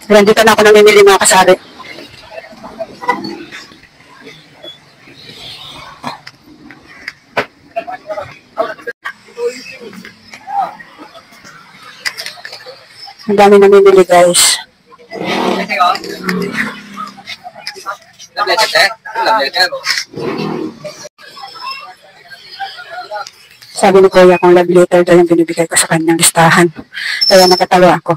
Pero dito na ako namimili mga kasari. Ang dami namimili guys. Sabi ni Kuya kung love letter daw yung binibigay ko sa kanyang listahan. Kaya nakatawa ako.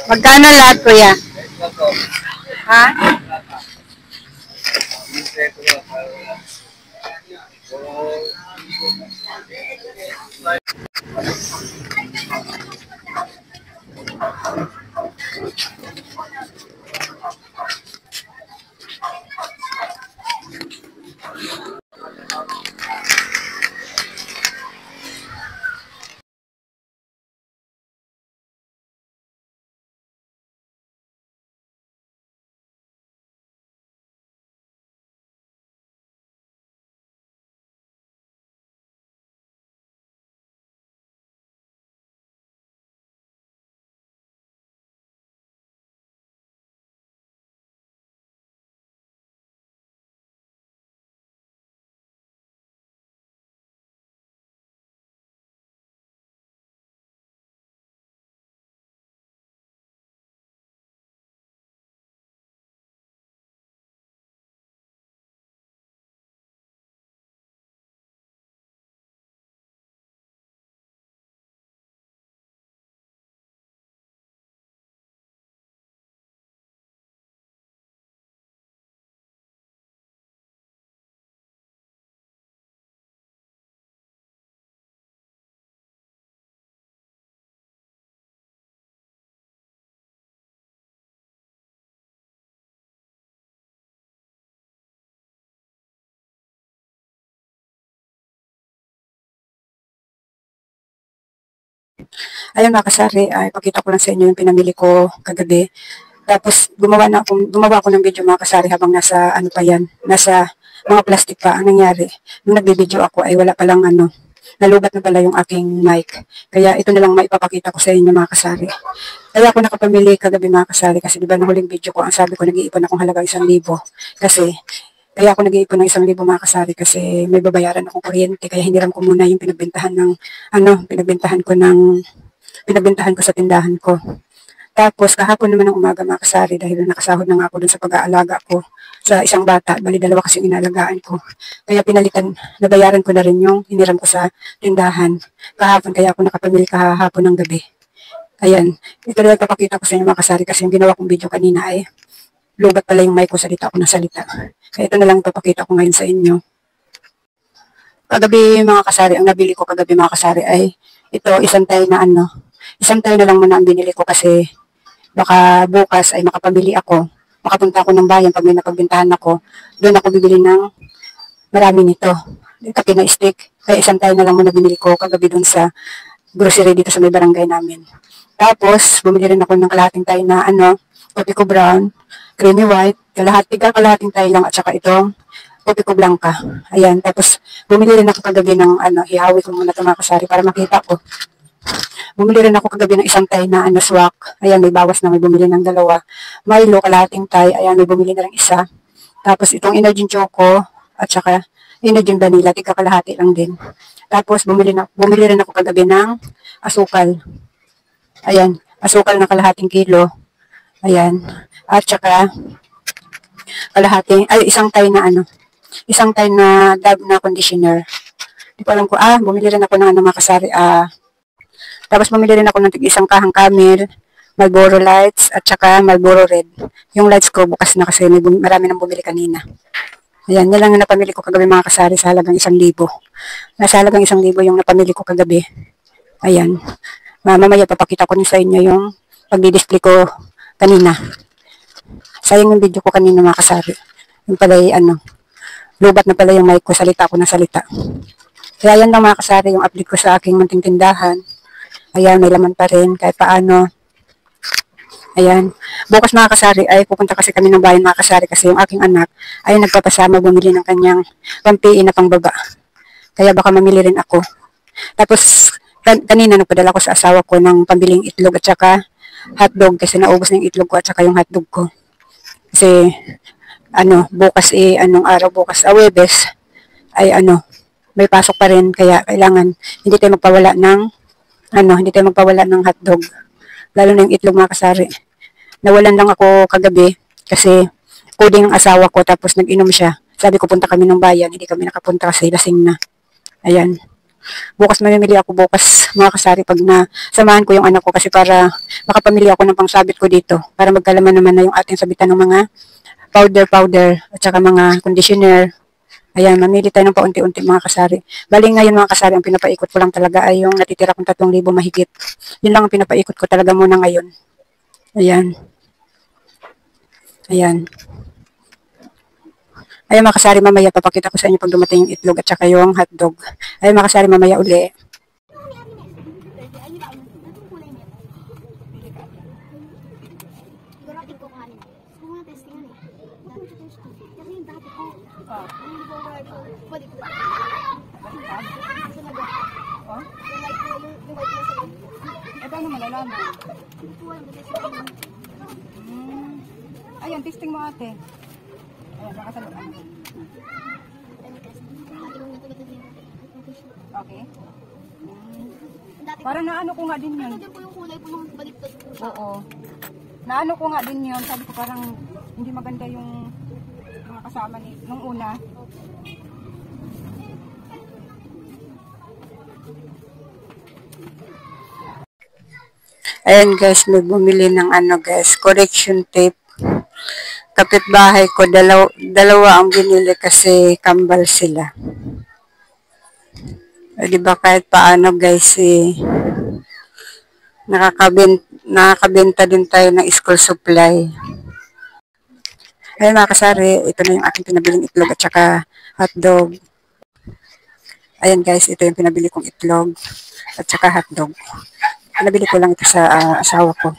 Magkano lahat, Kuya? Ha? Ayun mga kasari, ay pakita ko lang sa inyo yung pinamili ko kagabi. Tapos gumawa ako ng video mga kasari habang nasa ano pa yan, nasa mga plastic pa. Ang nangyari, nung nagbe-video ako ay wala palang nalubat na pala yung aking mic. Kaya ito na lang maipapakita ko sa inyo mga kasari. Kaya ako nakapamili kagabi mga kasari kasi diba nung huling video ko, ang sabi ko nag-iipon akong halagang 1,000. Kasi kaya ako nag-iipon ng 1,000 mga kasari kasi may babayaran akong kuryente. Kaya hiniram ko muna yung pinagbentahan ko sa tindahan ko. Tapos kahapon naman ng umaga mga kasari dahil nakasahod na nga ako dun sa pag-aalaga ko sa isang bata, bali dalawa kasi yung inalagaan ko. Kaya nabayaran ko na rin yung hiniram ko sa tindahan kahapon, kaya ako nakapamili kahapon ng gabi. Ayan, ito na nagpapakita ko sa inyo mga kasari kasi yung ginawa kong video kanina ay lubat pala yung mic ko, salita ako ng salita. Kaya ito na lang ipapakita ko ngayon sa inyo. Kagabi mga kasari, ang nabili ko kagabi mga kasari ay ito, isang tayo na lang muna ang binili ko kasi baka bukas ay makapabili ako. Makapunta ako ng bayan pag may napagbentahan ako. Doon ako bibili ng marami nito. Kape na stick. Kaya isang tayo na lang muna binili ko kagabi doon sa grocery dito sa may barangay namin. Tapos, bumili rin ako ng kalahating tayo na kopi ko brown, creamy white, kalahating tayo lang at saka itong kopi ko blanca. Ayan, tapos bumili rin ako kagabi ng hihawi ko muna ito mga kasari para makita ko. Bumili rin ako kagabi ng isang tay na swak. Ayan, may bawas na, may bumili ng dalawa. Milo, kalahating tay. Ayan, may bumili na rin isa. Tapos itong Energy Choco at saka Energy Vanilla, tika kalahati lang din. Tapos bumili rin ako kagabi ng asukal. Ayan, asukal na kalahating kilo. Ayan, at saka isang tay na Dove na conditioner. Di ko alam ko, bumili rin ako ng mga kasari, tapos bumili rin ako ng isang kahang Camel, Marlboro Lights, at saka Marlboro Red. Yung lights ko bukas na kasi marami nang bumili kanina. Ayan, yan lang yung napamili ko kagabi mga kasari sa halagang 1,000. Nasa halagang 1,000 yung napamili ko kagabi. Ayan. Mamaya papakita ko sa inyo yung pagdi-display ko kanina. Sayang yung video ko kanina mga kasari. Yung pala lubat na pala yung mic ko, salita ko na salita. Kaya yan lang mga kasari yung update ko sa aking munting tindahan. Ayan, may laman pa rin kahit paano. Ayan. Bukas mga kasari ay pupunta kasi kami ng bayan mga kasari kasi yung aking anak ay nagpapasama bumili ng kanyang pampiin na pangbaba. Kaya baka mamili rin ako. Tapos kanina nagpadala ko sa asawa ko ng pambiling itlog at saka hotdog kasi naubos na yung itlog ko at saka yung hotdog ko. Kasi bukas anong araw bukas, Huwebes ay may pasok pa rin kaya kailangan hindi tayo magpawala ng hotdog. Lalo na yung itlog mga kasari. Nawalan lang ako kagabi kasi coding ng asawa ko tapos nag-inom siya. Sabi ko punta kami ng bayan, hindi kami nakapunta kasi lasing na. Ayan. Bukas mamimili ako bukas mga kasari pag samahan ko yung anak ko kasi para makapamili ako ng pangsabit ko dito para magkalaman naman na yung ating sabitan ng mga powder at saka mga conditioner. Ayan, mamili tayo ng paunti-unti mga kasari. Bali ngayon mga kasari, ang pinapaikot ko lang talaga ay yung natitira kong 3,000 mahigit. Yun lang ang pinapaikot ko talaga muna ngayon. Ayan. Ayan. Ayan mga kasari, mamaya papakita ko sa inyo pag dumating yung itlog at saka yung hotdog. Ayan mga kasari, mamaya uli. Paano malalaman? Ayan, testing mo ate. Ayan, nakasaluan. Okay. Parang naano ko nga din yun. Ito din po yung kulay po yung baliktad po siya. Oo. Naano ko nga din yun. Sabi ko parang hindi maganda yung mga kasama nung una. Ayan guys, may bumili ng guys, correction tape. Kapitbahay ko, dalawa ang binili kasi kambal sila. Diba kahit paano guys, nakakabenta din tayo ng school supply. Ayan mga kasari, ito na yung aking pinabiling itlog at saka hotdog. Ayan guys, ito yung pinabili kong itlog at saka hotdog. Pinabili ko lang ito sa asawa ko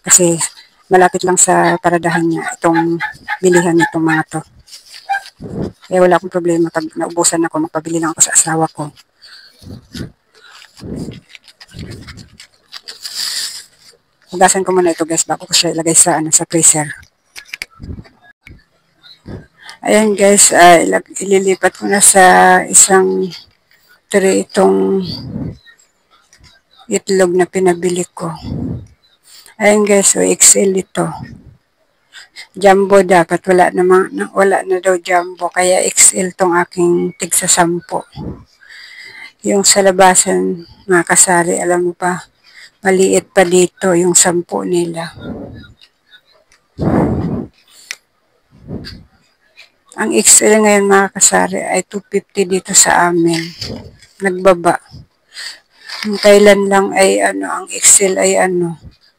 kasi malapit lang sa paradahan niya itong bilihan nitong mga to. Kaya wala akong problema pag naubusan ako, magpabili lang ako sa asawa ko. Hugasan ko muna ito guys bago ko siya ilagay sa freezer. Ayan guys, ililipat ko na sa isang tray itong itlog na pinabili ko. Ayan guys, so XL ito. Jumbo dapat, wala na daw jumbo, kaya XL tong aking tigsa 10. Yung sa labasan, mga kasari, alam mo pa, maliit pa dito yung 10 nila. Ang XL ngayon mga kasari ay 250 dito sa amin. Nagbaba. Yung kailan lang ay ang XL ay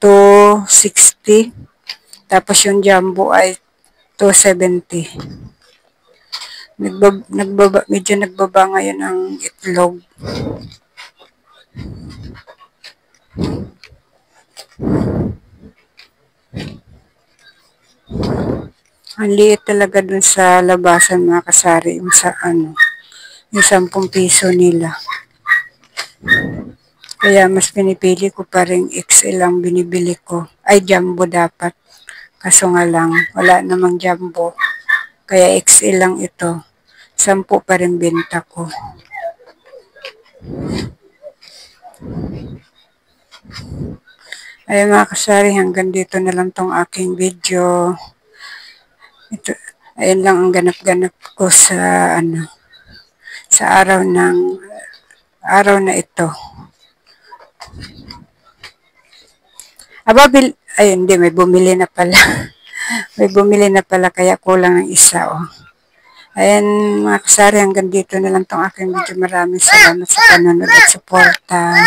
260. Tapos yung jumbo ay 270. Medyo nagbaba ngayon ang itlog. Ang liit talaga dun sa labasan mga kasari, yung sa yung 10 piso nila. Kaya mas pinipili ko pa rin XL ang binibili ko. Ay jumbo dapat. Kaso nga lang, wala namang jumbo. Kaya XL lang ito. 10 pa rin benta ko. Ay mga kasari, hanggang dito na lang tong aking video. Ito, ayun lang ang ganap-ganap ko sa sa araw na ito. Ay hindi, may bumili na pala. May bumili na pala kaya kulang ng isa Ayan mga kasari, hanggang dito na lang tong aking video. Maraming salamat sa panonood at suporta.